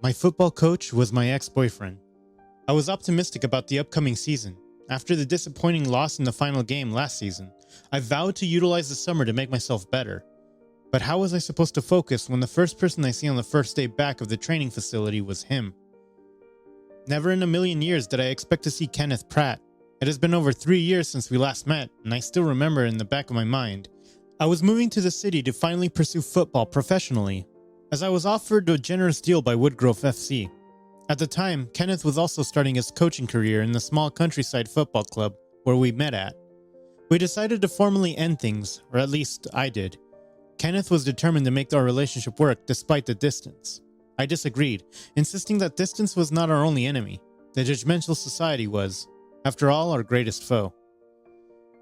My football coach was my ex-boyfriend. I was optimistic about the upcoming season. After the disappointing loss in the final game last season, I vowed to utilize the summer to make myself better. But how was I supposed to focus when the first person I see on the first day back of the training facility was him? Never in a million years did I expect to see Kenneth Pratt. It has been over 3 years since we last met, and I still remember in the back of my mind. I was moving to the city to finally pursue football professionally, as I was offered a generous deal by Woodgrove FC. At the time, Kenneth was also starting his coaching career in the small countryside football club where we met at. We decided to formally end things, or at least I did. Kenneth was determined to make our relationship work despite the distance. I disagreed, insisting that distance was not our only enemy. The judgmental society was, after all, our greatest foe.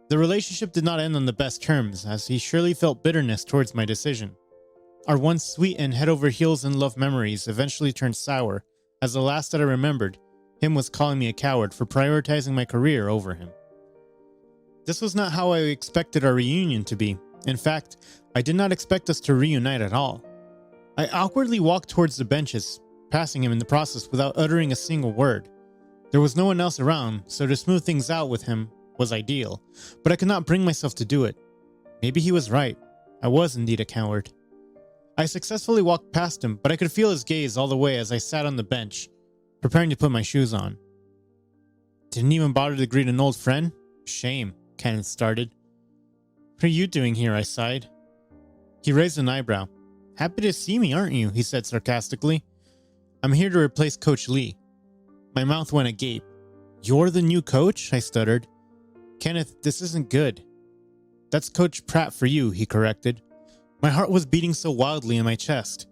The relationship did not end on the best terms, as he surely felt bitterness towards my decision. Our once sweet and head over heels in love memories eventually turned sour, as the last that I remembered, him was calling me a coward for prioritizing my career over him. This was not how I expected our reunion to be. In fact, I did not expect us to reunite at all. I awkwardly walked towards the benches, passing him in the process without uttering a single word. There was no one else around, so to smooth things out with him was ideal, but I could not bring myself to do it. Maybe he was right. I was indeed a coward. I successfully walked past him, but I could feel his gaze all the way as I sat on the bench, preparing to put my shoes on. Didn't even bother to greet an old friend? Shame, Kenneth started. What are you doing here? I sighed. He raised an eyebrow. Happy to see me, aren't you? He said sarcastically. I'm here to replace Coach Lee. My mouth went agape. You're the new coach? I stuttered. Kenneth, this isn't good. That's Coach Pratt for you, he corrected. My heart was beating so wildly in my chest.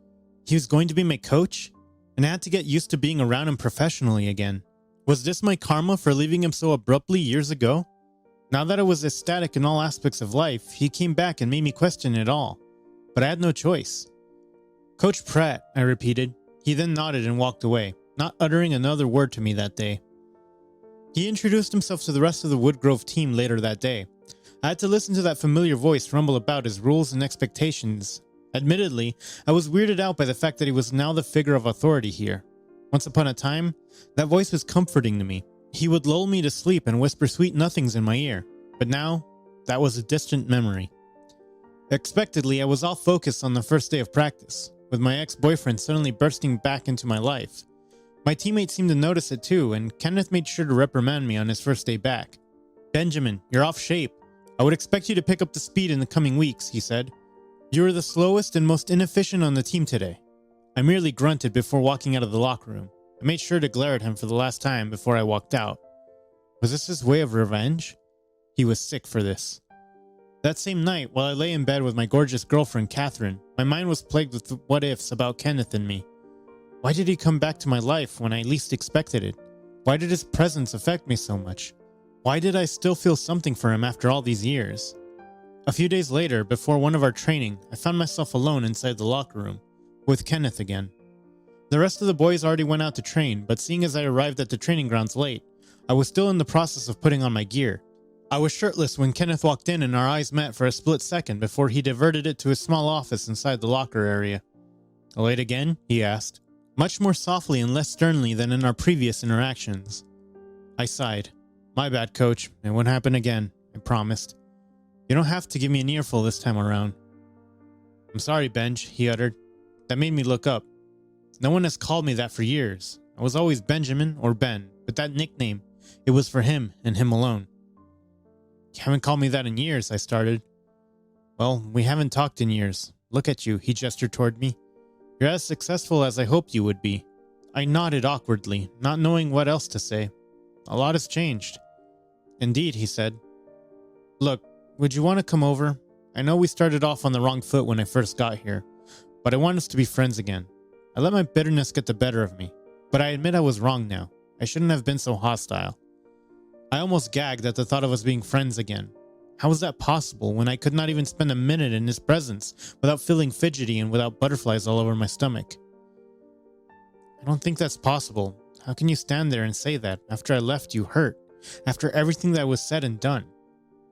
He was going to be my coach, and I had to get used to being around him professionally again. Was this my karma for leaving him so abruptly years ago? Now that I was ecstatic in all aspects of life, he came back and made me question it all. But I had no choice. Coach Pratt, I repeated. He then nodded and walked away, not uttering another word to me that day. He introduced himself to the rest of the Woodgrove team later that day. I had to listen to that familiar voice rumble about his rules and expectations. Admittedly, I was weirded out by the fact that he was now the figure of authority here. Once upon a time, that voice was comforting to me. He would lull me to sleep and whisper sweet nothings in my ear. But now, that was a distant memory. Expectedly, I was all focused on the first day of practice, with my ex-boyfriend suddenly bursting back into my life. My teammates seemed to notice it too, and Kenneth made sure to reprimand me on his first day back. Benjamin, you're off shape. I would expect you to pick up the speed in the coming weeks, he said. You were the slowest and most inefficient on the team today. I merely grunted before walking out of the locker room. I made sure to glare at him for the last time before I walked out. Was this his way of revenge? He was sick for this. That same night, while I lay in bed with my gorgeous girlfriend, Kathrin, my mind was plagued with what-ifs about Kenneth and me. Why did he come back to my life when I least expected it? Why did his presence affect me so much? Why did I still feel something for him after all these years? A few days later, before one of our training, I found myself alone inside the locker room, with Kenneth again. The rest of the boys already went out to train, but seeing as I arrived at the training grounds late, I was still in the process of putting on my gear. I was shirtless when Kenneth walked in and our eyes met for a split second before he diverted it to his small office inside the locker area. Late again? He asked, much more softly and less sternly than in our previous interactions. I sighed. My bad, coach. It won't happen again, I promised. You don't have to give me an earful this time around. I'm sorry, Benj, he uttered. That made me look up. No one has called me that for years. I was always Benjamin or Ben, but that nickname, it was for him and him alone. You haven't called me that in years, I started. Well, we haven't talked in years. Look at you, he gestured toward me. You're as successful as I hoped you would be. I nodded awkwardly, not knowing what else to say. A lot has changed. Indeed, he said. Look, would you want to come over? I know we started off on the wrong foot when I first got here, but I want us to be friends again. I let my bitterness get the better of me, but I admit I was wrong now. I shouldn't have been so hostile. I almost gagged at the thought of us being friends again. How was that possible when I could not even spend a minute in his presence without feeling fidgety and without butterflies all over my stomach? I don't think that's possible. How can you stand there and say that after I left you hurt, after everything that was said and done?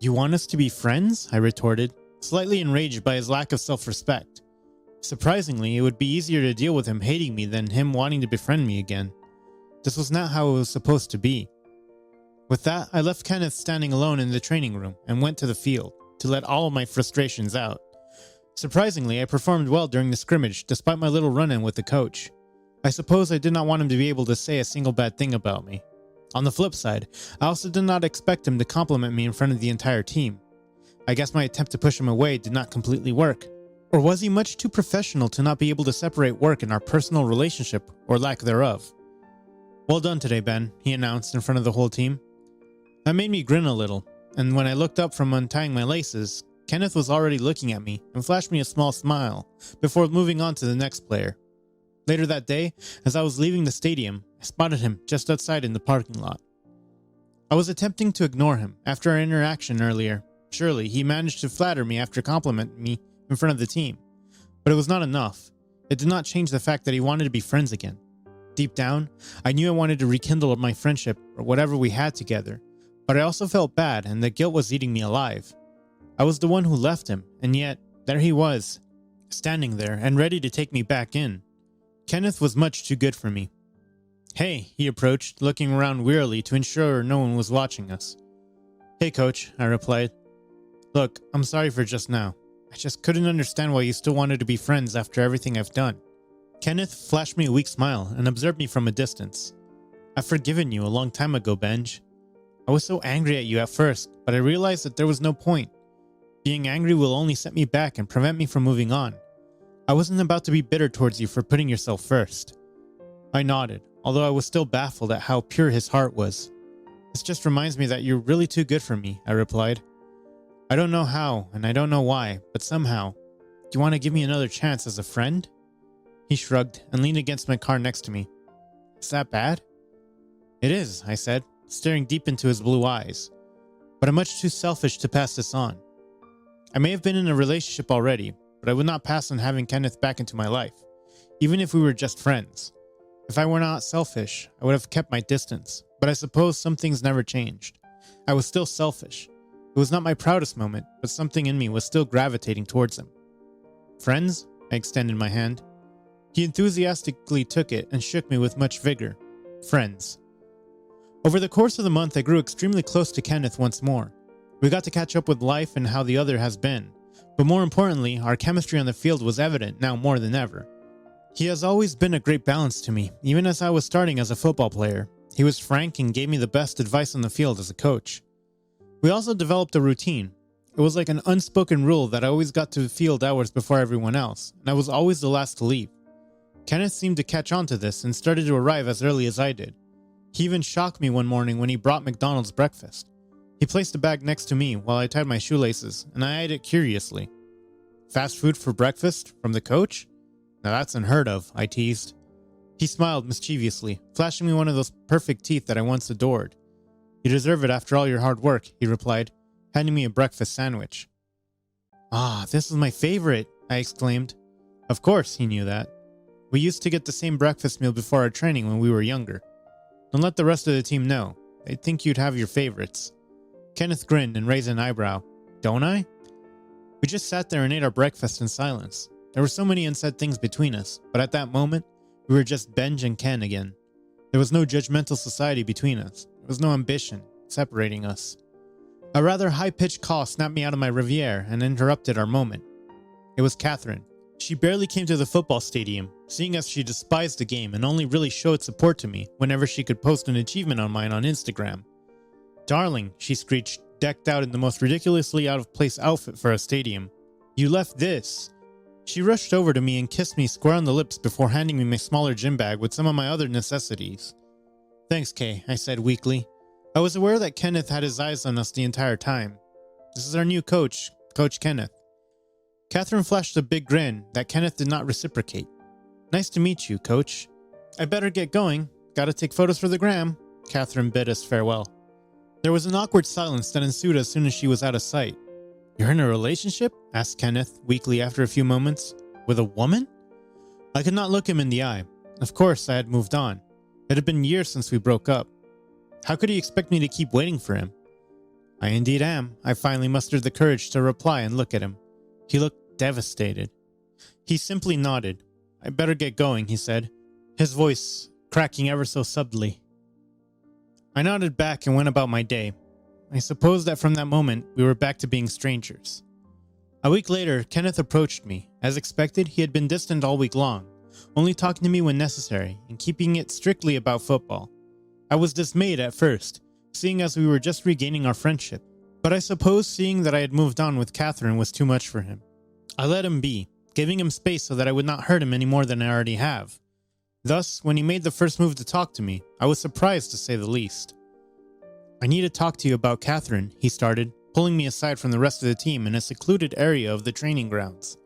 You want us to be friends? I retorted, slightly enraged by his lack of self-respect. Surprisingly, it would be easier to deal with him hating me than him wanting to befriend me again. This was not how it was supposed to be. With that, I left Kenneth standing alone in the training room and went to the field to let all of my frustrations out. Surprisingly, I performed well during the scrimmage despite my little run-in with the coach. I suppose I did not want him to be able to say a single bad thing about me. On the flip side, I also did not expect him to compliment me in front of the entire team. I guess my attempt to push him away did not completely work. Or was he much too professional to not be able to separate work and our personal relationship, or lack thereof? "Well done today, Ben," he announced in front of the whole team. That made me grin a little, and when I looked up from untying my laces, Kenneth was already looking at me and flashed me a small smile before moving on to the next player. Later that day, as I was leaving the stadium, I spotted him just outside in the parking lot. I was attempting to ignore him after our interaction earlier. Surely, he managed to flatter me after complimenting me in front of the team. But it was not enough. It did not change the fact that he wanted to be friends again. Deep down, I knew I wanted to rekindle my friendship or whatever we had together, but I also felt bad and the guilt was eating me alive. I was the one who left him, and yet, there he was, standing there and ready to take me back in. Kenneth was much too good for me. "Hey," he approached, looking around wearily to ensure no one was watching us. "Hey, coach," I replied. "Look, I'm sorry for just now. I just couldn't understand why you still wanted to be friends after everything I've done." Kenneth flashed me a weak smile and observed me from a distance. "I've forgiven you a long time ago, Benj. I was so angry at you at first, but I realized that there was no point. Being angry will only set me back and prevent me from moving on. I wasn't about to be bitter towards you for putting yourself first." I nodded, although I was still baffled at how pure his heart was. "This just reminds me that you're really too good for me," I replied. "I don't know how, and I don't know why, but somehow. Do you want to give me another chance as a friend?" He shrugged and leaned against my car next to me. "Is that bad?" "It is," I said, staring deep into his blue eyes. "But I'm much too selfish to pass this on. I may have been in a relationship already, but I would not pass on having Kenneth back into my life, even if we were just friends. If I were not selfish, I would have kept my distance, but I suppose some things never changed. I was still selfish. It was not my proudest moment, but something in me was still gravitating towards him." "Friends?" I extended my hand. He enthusiastically took it and shook me with much vigor. "Friends." Over the course of the month, I grew extremely close to Kenneth once more. We got to catch up with life and how the other has been. But more importantly, our chemistry on the field was evident now more than ever. He has always been a great balance to me, even as I was starting as a football player. He was frank and gave me the best advice on the field as a coach. We also developed a routine. It was like an unspoken rule that I always got to field hours before everyone else, and I was always the last to leave. Kenneth seemed to catch on to this and started to arrive as early as I did. He even shocked me one morning when he brought McDonald's breakfast. He placed the bag next to me while I tied my shoelaces, and I eyed it curiously. "Fast food for breakfast? From the coach? Now that's unheard of," I teased. He smiled mischievously, flashing me one of those perfect teeth that I once adored. "You deserve it after all your hard work," he replied, handing me a breakfast sandwich. "Ah, this is my favorite," I exclaimed. Of course, he knew that. We used to get the same breakfast meal before our training when we were younger. "Don't let the rest of the team know. They'd think you'd have your favorites." Kenneth grinned and raised an eyebrow. "Don't I?" We just sat there and ate our breakfast in silence. There were so many unsaid things between us, but at that moment, we were just Benj and Ken again. There was no judgmental society between us. There was no ambition separating us. A rather high-pitched call snapped me out of my reverie and interrupted our moment. It was Kathrin. She barely came to the football stadium, seeing as she despised the game and only really showed support to me whenever she could post an achievement on mine on Instagram. "Darling," she screeched, decked out in the most ridiculously out-of-place outfit for a stadium. "You left this." She rushed over to me and kissed me square on the lips before handing me my smaller gym bag with some of my other necessities. "Thanks, Kay," I said weakly. I was aware that Kenneth had his eyes on us the entire time. "This is our new coach, Coach Kenneth." Kathrin flashed a big grin that Kenneth did not reciprocate. "Nice to meet you, Coach." "I better get going. Gotta take photos for the gram." Kathrin bid us farewell. There was an awkward silence that ensued as soon as she was out of sight. "You're in a relationship?" asked Kenneth weakly after a few moments. "With a woman?" I could not look him in the eye. Of course, I had moved on. It had been years since we broke up. How could he expect me to keep waiting for him? "I indeed am." I finally mustered the courage to reply and look at him. He looked devastated. He simply nodded. I better get going, he said, his voice cracking ever so subtly. I nodded back and went about my day. I suppose that from that moment, we were back to being strangers. A week later, Kenneth approached me. As expected, he had been distant all week long, only talking to me when necessary and keeping it strictly about football. I was dismayed at first, seeing as we were just regaining our friendship, but I suppose seeing that I had moved on with Kathrin was too much for him. I let him be, giving him space so that I would not hurt him any more than I already have. Thus, when he made the first move to talk to me, I was surprised to say the least. I need to talk to you about Kathrin, he started, pulling me aside from the rest of the team in a secluded area of the training grounds.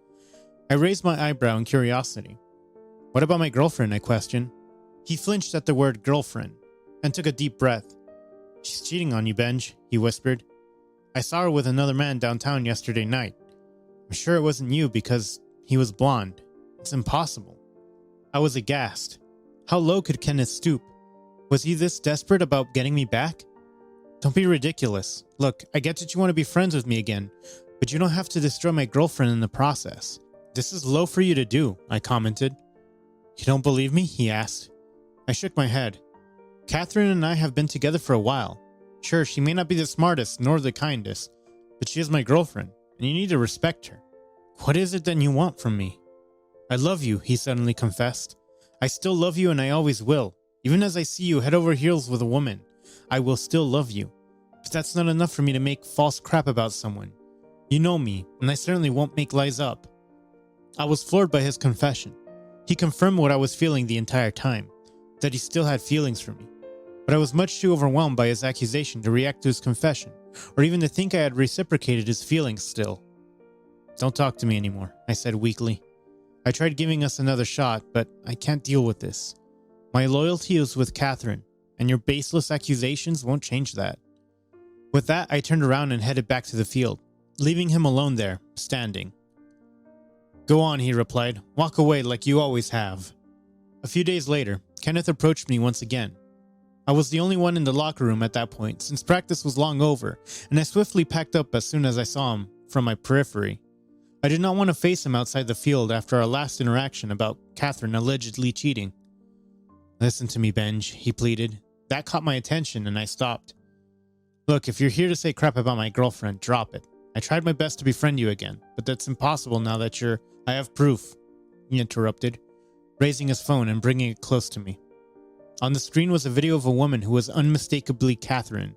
I raised my eyebrow in curiosity. What about my girlfriend, I questioned. He flinched at the word girlfriend and took a deep breath. She's cheating on you, Benj, he whispered. I saw her with another man downtown yesterday night. I'm sure it wasn't you because he was blonde. It's impossible. I was aghast. How low could Kenneth stoop? Was he this desperate about getting me back? Don't be ridiculous. Look, I get that you want to be friends with me again, but you don't have to destroy my girlfriend in the process. This is low for you to do, I commented. You don't believe me? He asked. I shook my head. Kathrin and I have been together for a while. Sure, she may not be the smartest nor the kindest, but she is my girlfriend, and you need to respect her. What is it then you want from me? I love you, he suddenly confessed. I still love you and I always will. Even as I see you head over heels with a woman, I will still love you. But that's not enough for me to make false crap about someone. You know me, and I certainly won't make lies up. I was floored by his confession. He confirmed what I was feeling the entire time, that he still had feelings for me. But I was much too overwhelmed by his accusation to react to his confession, or even to think I had reciprocated his feelings still. Don't talk to me anymore, I said weakly. I tried giving us another shot, but I can't deal with this. My loyalty is with Kathrin, and your baseless accusations won't change that. With that, I turned around and headed back to the field, leaving him alone there, standing. Go on, he replied. Walk away like you always have. A few days later, Kenneth approached me once again. I was the only one in the locker room at that point, since practice was long over, and I swiftly packed up as soon as I saw him from my periphery. I did not want to face him outside the field after our last interaction about Kathrin allegedly cheating. Listen to me, Benj, he pleaded. That caught my attention and I stopped. Look, if you're here to say crap about my girlfriend, drop it. I tried my best to befriend you again, but that's impossible now that I have proof, he interrupted, raising his phone and bringing it close to me. On the screen was a video of a woman who was unmistakably Kathrin.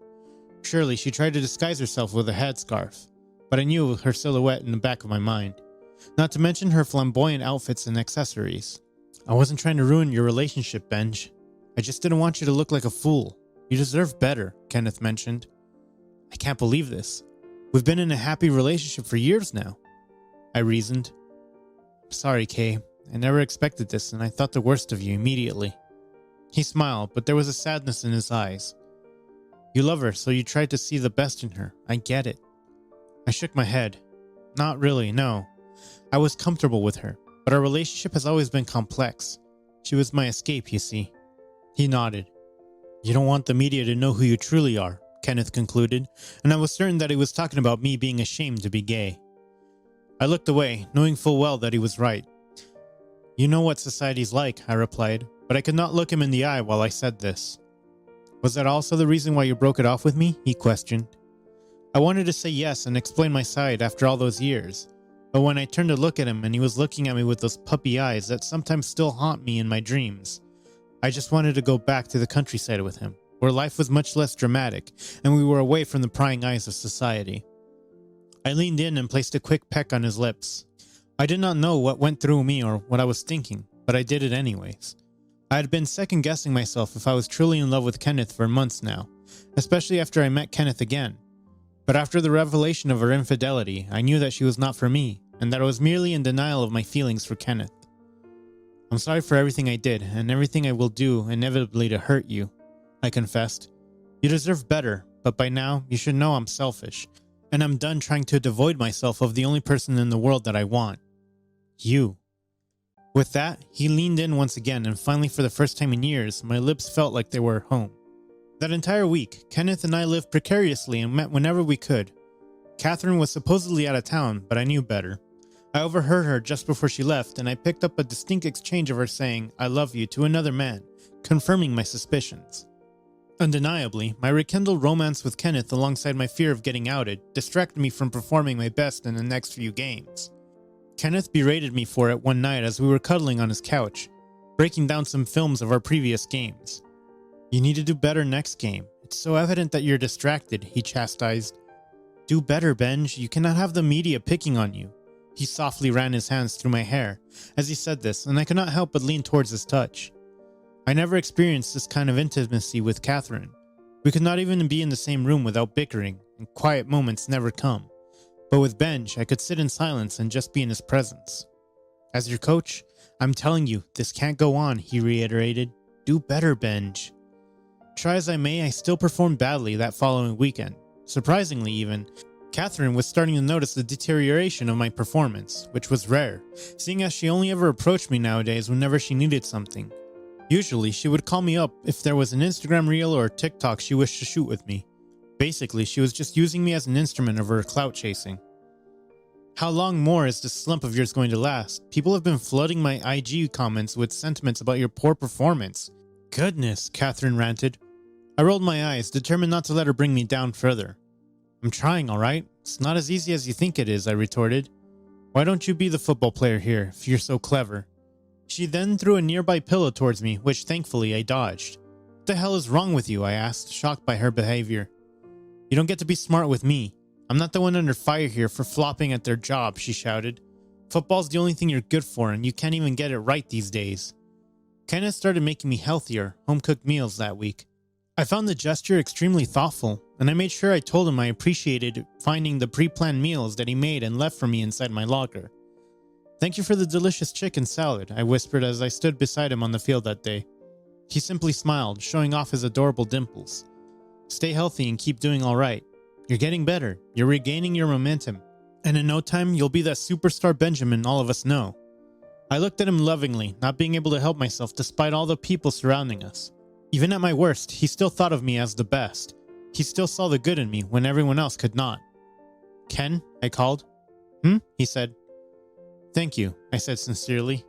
Surely she tried to disguise herself with a headscarf, but I knew her silhouette in the back of my mind. Not to mention her flamboyant outfits and accessories. I wasn't trying to ruin your relationship, Benj. I just didn't want you to look like a fool. You deserve better, Kenneth mentioned. I can't believe this. We've been in a happy relationship for years now, I reasoned. I'm sorry, Kay. I never expected this, and I thought the worst of you immediately. He smiled, but there was a sadness in his eyes. You love her, so you tried to see the best in her. I get it. I shook my head. Not really, no. I was comfortable with her, but our relationship has always been complex. She was my escape, you see. He nodded. You don't want the media to know who you truly are, Kenneth concluded, and I was certain that he was talking about me being ashamed to be gay. I looked away, knowing full well that he was right. You know what society's like, I replied, but I could not look him in the eye while I said this. Was that also the reason why you broke it off with me? He questioned. I wanted to say yes and explain my side after all those years, but when I turned to look at him and he was looking at me with those puppy eyes that sometimes still haunt me in my dreams, I just wanted to go back to the countryside with him, where life was much less dramatic and we were away from the prying eyes of society. I leaned in and placed a quick peck on his lips. I did not know what went through me or what I was thinking, but I did it anyways. I had been second-guessing myself if I was truly in love with Kenneth for months now, especially after I met Kenneth again. But after the revelation of her infidelity, I knew that she was not for me, and that I was merely in denial of my feelings for Kenneth. I'm sorry for everything I did, and everything I will do inevitably to hurt you, I confessed. You deserve better, but by now, you should know I'm selfish, and I'm done trying to devoid myself of the only person in the world that I want. You. With that, he leaned in once again, and finally for the first time in years, my lips felt like they were home. That entire week, Kenneth and I lived precariously and met whenever we could. Kathrin was supposedly out of town, but I knew better. I overheard her just before she left, and I picked up a distinct exchange of her saying, "I love you," to another man, confirming my suspicions. Undeniably, my rekindled romance with Kenneth alongside my fear of getting outed distracted me from performing my best in the next few games. Kenneth berated me for it one night as we were cuddling on his couch, breaking down some films of our previous games. "You need to do better next game. It's so evident that you're distracted," he chastised. "Do better, Benj. You cannot have the media picking on you." He softly ran his hands through my hair as he said this, and I could not help but lean towards his touch. I never experienced this kind of intimacy with Kathrin. We could not even be in the same room without bickering, and quiet moments never come. But with Benj, I could sit in silence and just be in his presence. "As your coach, I'm telling you, this can't go on," he reiterated. "Do better, Benj." Try as I may, I still performed badly that following weekend. Surprisingly even, Kathrin was starting to notice the deterioration of my performance, which was rare, seeing as she only ever approached me nowadays whenever she needed something. Usually, she would call me up if there was an Instagram reel or a TikTok she wished to shoot with me. Basically, she was just using me as an instrument of her clout chasing. "How long more is this slump of yours going to last? People have been flooding my IG comments with sentiments about your poor performance." "Goodness," Kathrin ranted. I rolled my eyes, determined not to let her bring me down further. "I'm trying, alright? It's not as easy as you think it is," I retorted. "Why don't you be the football player here, if you're so clever?" She then threw a nearby pillow towards me, which thankfully I dodged. "What the hell is wrong with you?" I asked, shocked by her behavior. "You don't get to be smart with me. I'm not the one under fire here for flopping at their job," she shouted. "Football's the only thing you're good for, and you can't even get it right these days." Kenneth started making me healthier, home-cooked meals that week. I found the gesture extremely thoughtful, and I made sure I told him I appreciated finding the pre-planned meals that he made and left for me inside my locker. "Thank you for the delicious chicken salad," I whispered as I stood beside him on the field that day. He simply smiled, showing off his adorable dimples. "Stay healthy and keep doing all right. You're getting better. You're regaining your momentum. And in no time, you'll be that superstar Benjamin all of us know." I looked at him lovingly, not being able to help myself despite all the people surrounding us. Even at my worst, he still thought of me as the best. He still saw the good in me when everyone else could not. "Ken?" I called. He said. "Thank you," I said sincerely.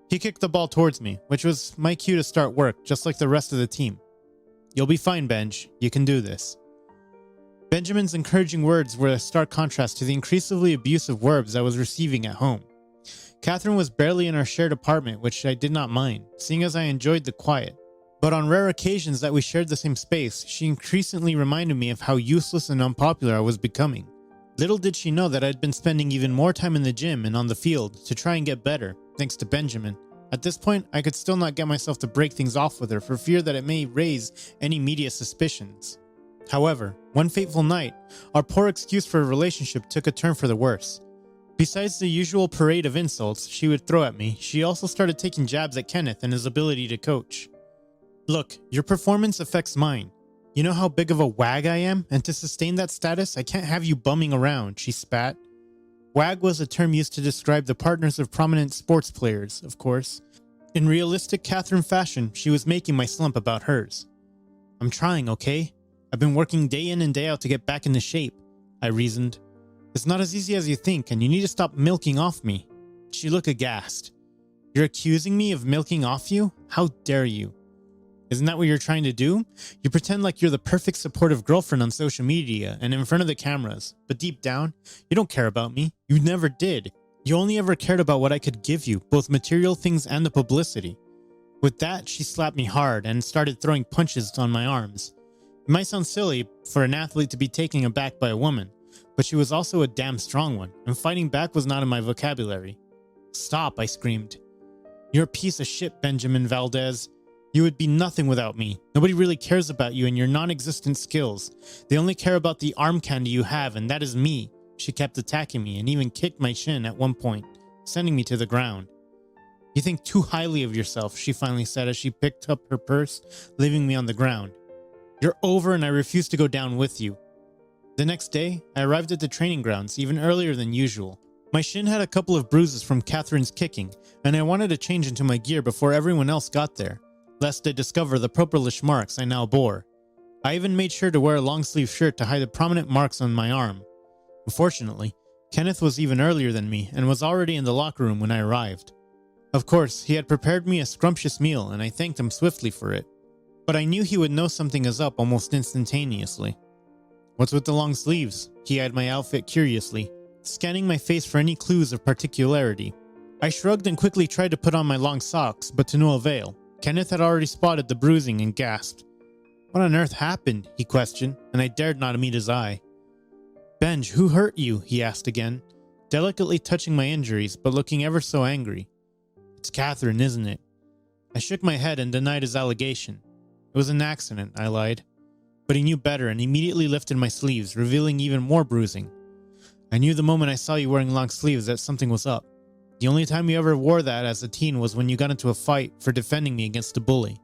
He kicked the ball towards me, which was my cue to start work, just like the rest of the team. "You'll be fine, Benj. You can do this." Benjamin's encouraging words were a stark contrast to the increasingly abusive words I was receiving at home. Kathrin was barely in our shared apartment, which I did not mind, seeing as I enjoyed the quiet. But on rare occasions that we shared the same space, she increasingly reminded me of how useless and unpopular I was becoming. Little did she know that I'd been spending even more time in the gym and on the field to try and get better, thanks to Benjamin. At this point, I could still not get myself to break things off with her for fear that it may raise any media suspicions. However, one fateful night, our poor excuse for a relationship took a turn for the worse. Besides the usual parade of insults she would throw at me, she also started taking jabs at Kenneth and his ability to coach. "Look, your performance affects mine. You know how big of a wag I am, and to sustain that status, I can't have you bumming around," she spat. Wag was a term used to describe the partners of prominent sports players, of course. In realistic Kathrin fashion, she was making my slump about hers. "I'm trying, okay? I've been working day in and day out to get back into shape," I reasoned. "It's not as easy as you think, and you need to stop milking off me." She looked aghast. "You're accusing me of milking off you? How dare you? Isn't that what you're trying to do? You pretend like you're the perfect supportive girlfriend on social media and in front of the cameras, but deep down, you don't care about me. You never did. You only ever cared about what I could give you, both material things and the publicity." With that, she slapped me hard and started throwing punches on my arms. It might sound silly for an athlete to be taken aback by a woman, but she was also a damn strong one, and fighting back was not in my vocabulary. "Stop," I screamed. "You're a piece of shit, Benjamin Valdez. You would be nothing without me. Nobody really cares about you and your non-existent skills. They only care about the arm candy you have, and that is me." She kept attacking me and even kicked my shin at one point, sending me to the ground. "You think too highly of yourself," she finally said as she picked up her purse, leaving me on the ground. "You're over and I refuse to go down with you." The next day, I arrived at the training grounds even earlier than usual. My shin had a couple of bruises from Kathrin's kicking, and I wanted to change into my gear before everyone else got there, lest they discover the purplish marks I now bore. I even made sure to wear a long-sleeve shirt to hide the prominent marks on my arm. Unfortunately, Kenneth was even earlier than me and was already in the locker room when I arrived. Of course, he had prepared me a scrumptious meal and I thanked him swiftly for it. But I knew he would know something is up almost instantaneously. "What's with the long sleeves?" He eyed my outfit curiously, scanning my face for any clues of particularity. I shrugged and quickly tried to put on my long socks, but to no avail. Kenneth had already spotted the bruising and gasped. "What on earth happened?" he questioned, and I dared not meet his eye. "Benj, who hurt you?" he asked again, delicately touching my injuries, but looking ever so angry. "It's Kathrin, isn't it?" I shook my head and denied his allegation. "It was an accident," I lied. But he knew better and immediately lifted my sleeves, revealing even more bruising. "I knew the moment I saw you wearing long sleeves that something was up. The only time you ever wore that as a teen was when you got into a fight for defending me against a bully.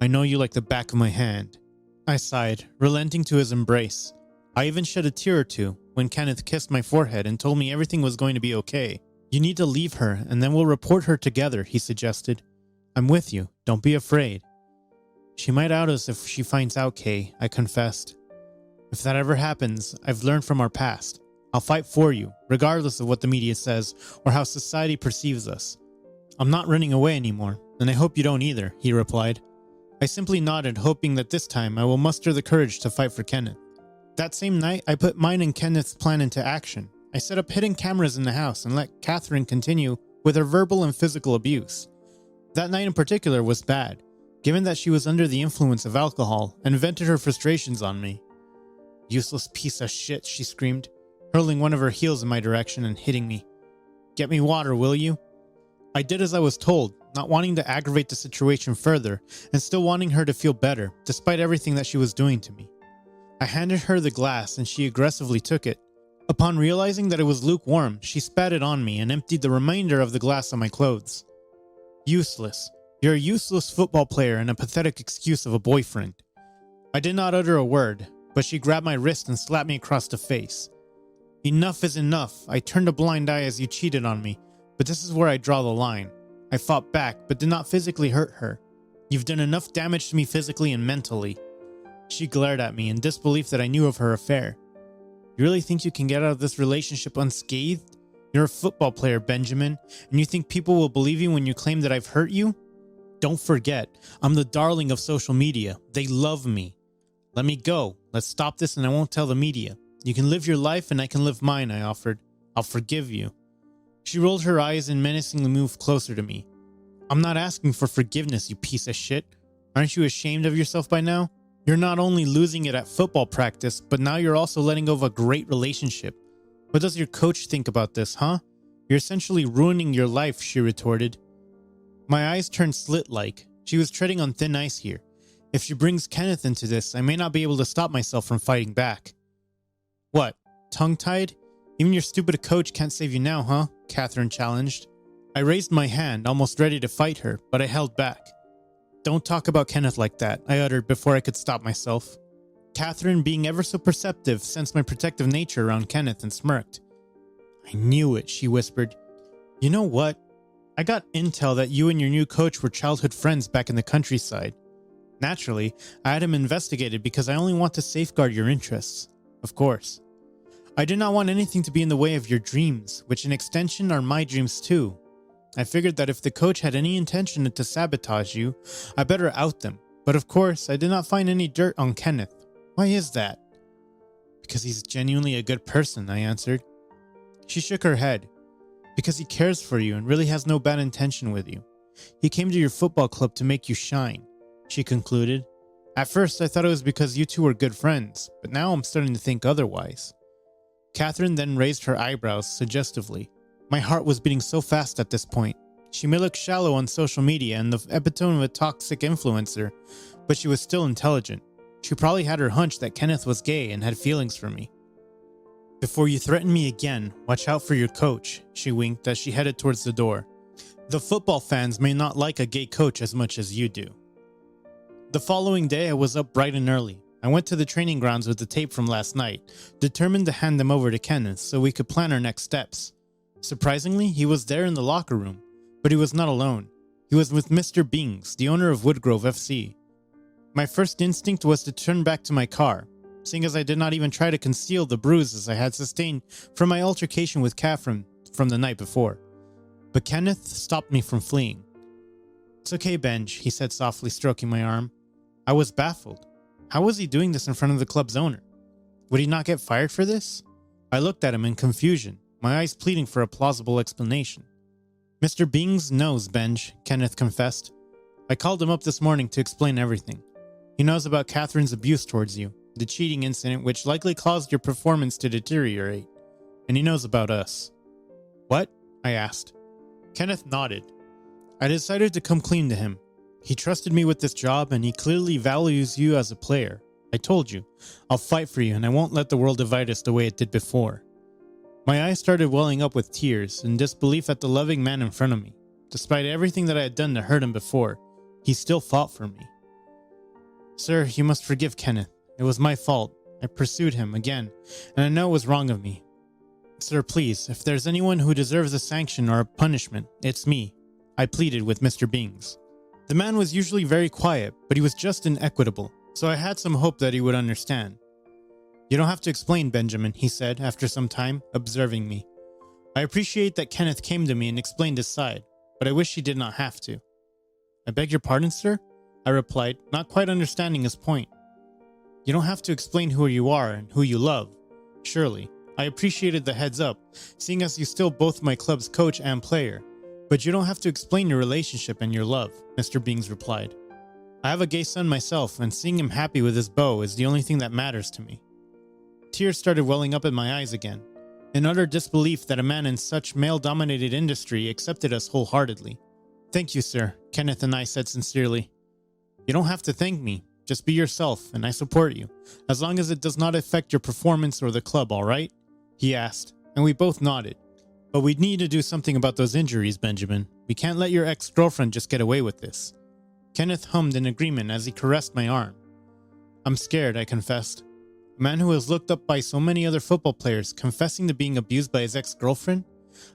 I know you like the back of my hand." I sighed, relenting to his embrace. I even shed a tear or two when Kenneth kissed my forehead and told me everything was going to be okay. "You need to leave her and then we'll report her together," he suggested. "I'm with you. Don't be afraid." "She might out us if she finds out, Kay," I confessed. "If that ever happens, I've learned from our past. I'll fight for you, regardless of what the media says or how society perceives us. I'm not running away anymore, and I hope you don't either," he replied. I simply nodded, hoping that this time I will muster the courage to fight for Kenneth. That same night, I put mine and Kenneth's plan into action. I set up hidden cameras in the house and let Kathrin continue with her verbal and physical abuse. That night in particular was bad, given that she was under the influence of alcohol and vented her frustrations on me. "Useless piece of shit," she screamed, hurling one of her heels in my direction and hitting me. "Get me water, will you?" I did as I was told, not wanting to aggravate the situation further and still wanting her to feel better, despite everything that she was doing to me. I handed her the glass and she aggressively took it. Upon realizing that it was lukewarm, she spat it on me and emptied the remainder of the glass on my clothes. "Useless. You're a useless football player and a pathetic excuse of a boyfriend." I did not utter a word, but she grabbed my wrist and slapped me across the face. "Enough is enough. I turned a blind eye as you cheated on me, but this is where I draw the line." I fought back, but did not physically hurt her. "You've done enough damage to me physically and mentally." She glared at me in disbelief that I knew of her affair. "You really think you can get out of this relationship unscathed? You're a football player, Benjamin, and you think people will believe you when you claim that I've hurt you? Don't forget, I'm the darling of social media. They love me. Let me go. Let's stop this and I won't tell the media. You can live your life and I can live mine," I offered. "I'll forgive you." She rolled her eyes and menacingly moved closer to me. "I'm not asking for forgiveness, you piece of shit. Aren't you ashamed of yourself by now? You're not only losing it at football practice, but now you're also letting go of a great relationship. What does your coach think about this, huh? You're essentially ruining your life," she retorted. My eyes turned slit-like. She was treading on thin ice here. If she brings Kenneth into this, I may not be able to stop myself from fighting back. "What, tongue-tied? Even your stupid coach can't save you now, huh?" Kathrin challenged. I raised my hand, almost ready to fight her, but I held back. "Don't talk about Kenneth like that," I uttered before I could stop myself. Kathrin, being ever so perceptive, sensed my protective nature around Kenneth and smirked. "I knew it," she whispered. "You know what? I got intel that you and your new coach were childhood friends back in the countryside. Naturally, I had him investigated because I only want to safeguard your interests. Of course. I did not want anything to be in the way of your dreams, which in extension are my dreams too. I figured that if the coach had any intention to sabotage you, I better out them. But of course, I did not find any dirt on Kenneth. Why is that?" "Because he's genuinely a good person," I answered. She shook her head. "Because he cares for you and really has no bad intention with you. He came to your football club to make you shine," she concluded. "At first, I thought it was because you two were good friends, but now I'm starting to think otherwise." Kathrin then raised her eyebrows suggestively. My heart was beating so fast at this point. She may look shallow on social media and the epitome of a toxic influencer, but she was still intelligent. She probably had her hunch that Kenneth was gay and had feelings for me. "Before you threaten me again, watch out for your coach," she winked as she headed towards the door. "The football fans may not like a gay coach as much as you do." The following day, I was up bright and early. I went to the training grounds with the tape from last night, determined to hand them over to Kenneth so we could plan our next steps. Surprisingly, he was there in the locker room, but he was not alone. He was with Mr. Bings, the owner of Woodgrove FC. My first instinct was to turn back to my car. seeing as I did not even try to conceal the bruises I had sustained from my altercation with Kathrin from the night before. But Kenneth stopped me from fleeing. "It's okay, Benj," he said softly, stroking my arm. I was baffled. How was he doing this in front of the club's owner? Would he not get fired for this? I looked at him in confusion, my eyes pleading for a plausible explanation. "Mr. Bings knows, Benj," Kenneth confessed. "I called him up this morning to explain everything. He knows about Kathrin's abuse towards you, the cheating incident which likely caused your performance to deteriorate, and he knows about us." "What?" I asked. Kenneth nodded. "I decided to come clean to him. He trusted me with this job, and he clearly values you as a player. I told you, I'll fight for you, and I won't let the world divide us the way it did before." My eyes started welling up with tears and disbelief at the loving man in front of me. Despite everything that I had done to hurt him before, he still fought for me. "Sir, you must forgive Kenneth. It was my fault. I pursued him again, and I know it was wrong of me. Sir, please, if there's anyone who deserves a sanction or a punishment, it's me," I pleaded with Mr. Bings. The man was usually very quiet, but he was just inequitable, so I had some hope that he would understand. "You don't have to explain, Benjamin," he said after some time, observing me. "I appreciate that Kenneth came to me and explained his side, but I wish he did not have to." "I beg your pardon, sir?" I replied, not quite understanding his point. "You don't have to explain who you are and who you love. Surely, I appreciated the heads up, seeing as you still both my club's coach and player. But you don't have to explain your relationship and your love," Mr. Bings replied. "I have a gay son myself, and seeing him happy with his beau is the only thing that matters to me." Tears started welling up in my eyes again, in utter disbelief that a man in such male-dominated industry accepted us wholeheartedly. "Thank you, sir," Kenneth and I said sincerely. "You don't have to thank me. Just be yourself, and I support you, as long as it does not affect your performance or the club, all right?" he asked, and we both nodded. "But we need to do something about those injuries, Benjamin. We can't let your ex-girlfriend just get away with this." Kenneth hummed in agreement as he caressed my arm. "I'm scared," I confessed. "A man who was looked up by so many other football players confessing to being abused by his ex-girlfriend?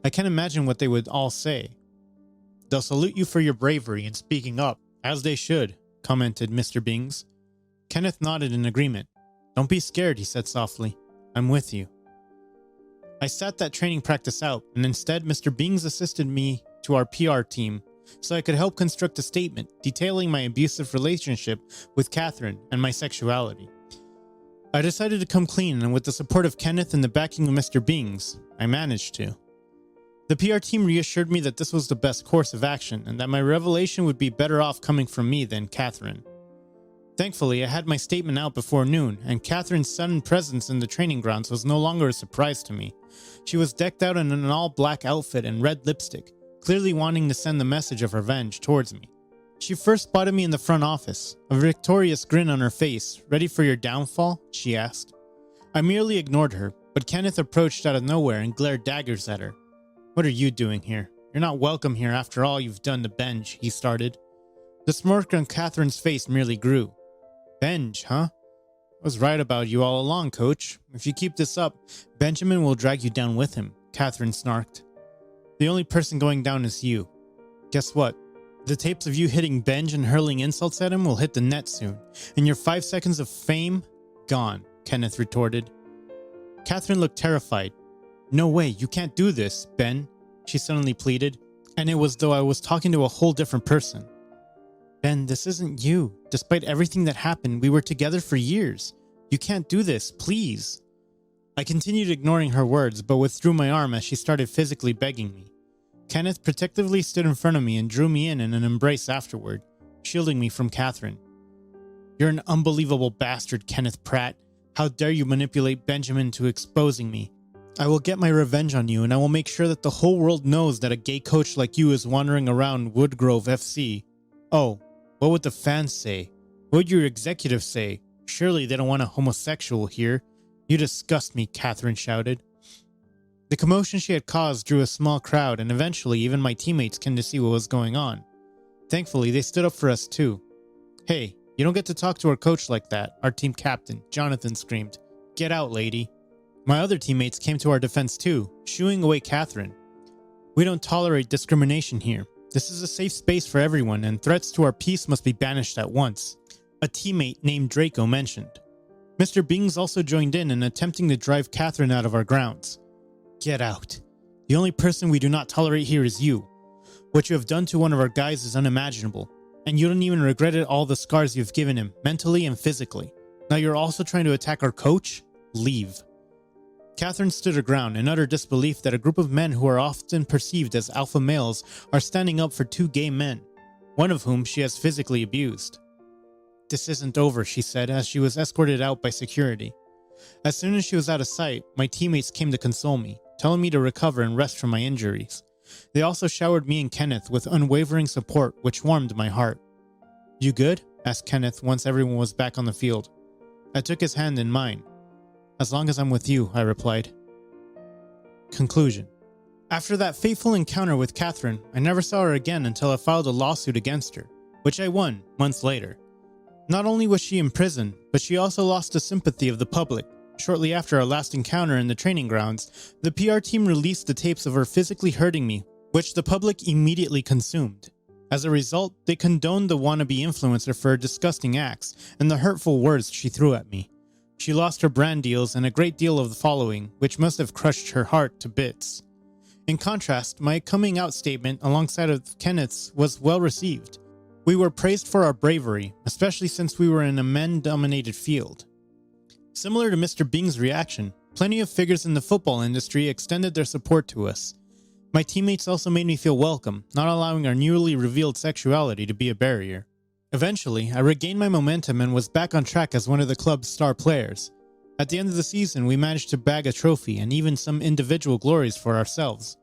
I can't imagine what they would all say." "They'll salute you for your bravery in speaking up, as they should," commented Mr. Bings. Kenneth nodded in agreement. "Don't be scared," he said softly. "I'm with you." I sat that training practice out, and instead Mr. Bings assisted me to our PR team so I could help construct a statement detailing my abusive relationship with Kathrin and my sexuality. I decided to come clean, and with the support of Kenneth and the backing of Mr. Bings, I managed to. The PR team reassured me that this was the best course of action and that my revelation would be better off coming from me than Kathrin. Thankfully, I had my statement out before noon, and Kathrin's sudden presence in the training grounds was no longer a surprise to me. She was decked out in an all-black outfit and red lipstick, clearly wanting to send the message of revenge towards me. She first spotted me in the front office, a victorious grin on her face. "Ready for your downfall?" she asked. I merely ignored her, but Kenneth approached out of nowhere and glared daggers at her. "What are you doing here? You're not welcome here after all you've done to Benj," he started. The smirk on Kathrin's face merely grew. "Benj, huh? I was right about you all along, coach. If you keep this up, Benjamin will drag you down with him," Kathrin snarked. "The only person going down is you. Guess what? The tapes of you hitting Benj and hurling insults at him will hit the net soon, and your 5 seconds of fame? Gone," Kenneth retorted. Kathrin looked terrified. "No way, you can't do this, Ben," she suddenly pleaded, and it was though I was talking to a whole different person. "Ben, this isn't you. Despite everything that happened, we were together for years. You can't do this, please." I continued ignoring her words, but withdrew my arm as she started physically begging me. Kenneth protectively stood in front of me and drew me in an embrace afterward, shielding me from Kathrin. "You're an unbelievable bastard, Kenneth Pratt. How dare you manipulate Benjamin to exposing me? I will get my revenge on you, and I will make sure that the whole world knows that a gay coach like you is wandering around Woodgrove FC. Oh, what would the fans say? What would your executives say? Surely they don't want a homosexual here. You disgust me," Kathrin shouted. The commotion she had caused drew a small crowd, and eventually even my teammates came to see what was going on. Thankfully, they stood up for us too. "Hey, you don't get to talk to our coach like that," our team captain, Jonathan, screamed. "Get out, lady." My other teammates came to our defense too, shooing away Kathrin. "We don't tolerate discrimination here. This is a safe space for everyone, and threats to our peace must be banished at once," a teammate named Draco mentioned. Mr. Bings also joined in attempting to drive Kathrin out of our grounds. Get out. The only person we do not tolerate here is you. What you have done to one of our guys is unimaginable, and you don't even regret it all the scars you've given him, mentally and physically. Now you're also trying to attack our coach? Leave. Kathrin stood her ground in utter disbelief that a group of men who are often perceived as alpha males are standing up for two gay men, one of whom she has physically abused. This isn't over, she said as she was escorted out by security. As soon as she was out of sight, my teammates came to console me, telling me to recover and rest from my injuries. They also showered me and Kenneth with unwavering support, which warmed my heart. You good? Asked Kenneth once everyone was back on the field. I took his hand in mine. As long as I'm with you, I replied. Conclusion. After that fateful encounter with Kathrin, I never saw her again until I filed a lawsuit against her, which I won months later. Not only was she in prison, but she also lost the sympathy of the public. Shortly after our last encounter in the training grounds, the PR team released the tapes of her physically hurting me, which the public immediately consumed. As a result, they condoned the wannabe influencer for her disgusting acts and the hurtful words she threw at me. She lost her brand deals and a great deal of the following, which must have crushed her heart to bits. In contrast, my coming out statement alongside of Kenneth's was well received. We were praised for our bravery, especially since we were in a men-dominated field. Similar to Mr. Bing's reaction, plenty of figures in the football industry extended their support to us. My teammates also made me feel welcome, not allowing our newly revealed sexuality to be a barrier. Eventually, I regained my momentum and was back on track as one of the club's star players. At the end of the season, we managed to bag a trophy and even some individual glories for ourselves.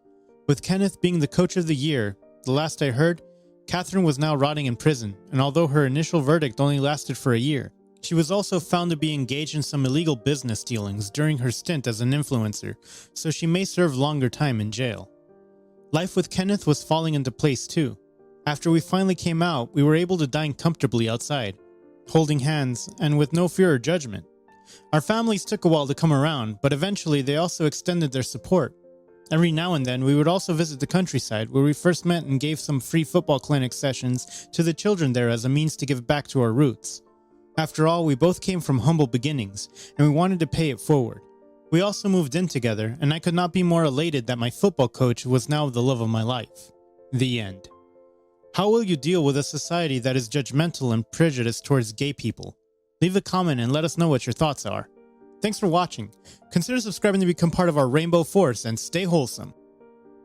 With Kenneth being the coach of the year, the last I heard, Kathrin was now rotting in prison, and although her initial verdict only lasted for a year, she was also found to be engaged in some illegal business dealings during her stint as an influencer, so she may serve longer time in jail. Life with Kenneth was falling into place too. After we finally came out, we were able to dine comfortably outside, holding hands and with no fear or judgment. Our families took a while to come around, but eventually they also extended their support. Every now and then we would also visit the countryside where we first met and gave some free football clinic sessions to the children there as a means to give back to our roots. After all, we both came from humble beginnings, and we wanted to pay it forward. We also moved in together, and I could not be more elated that my football coach was now the love of my life. The end. How will you deal with a society that is judgmental and prejudiced towards gay people? Leave a comment and let us know what your thoughts are. Thanks for watching. Consider subscribing to become part of our Rainbow Force and stay wholesome.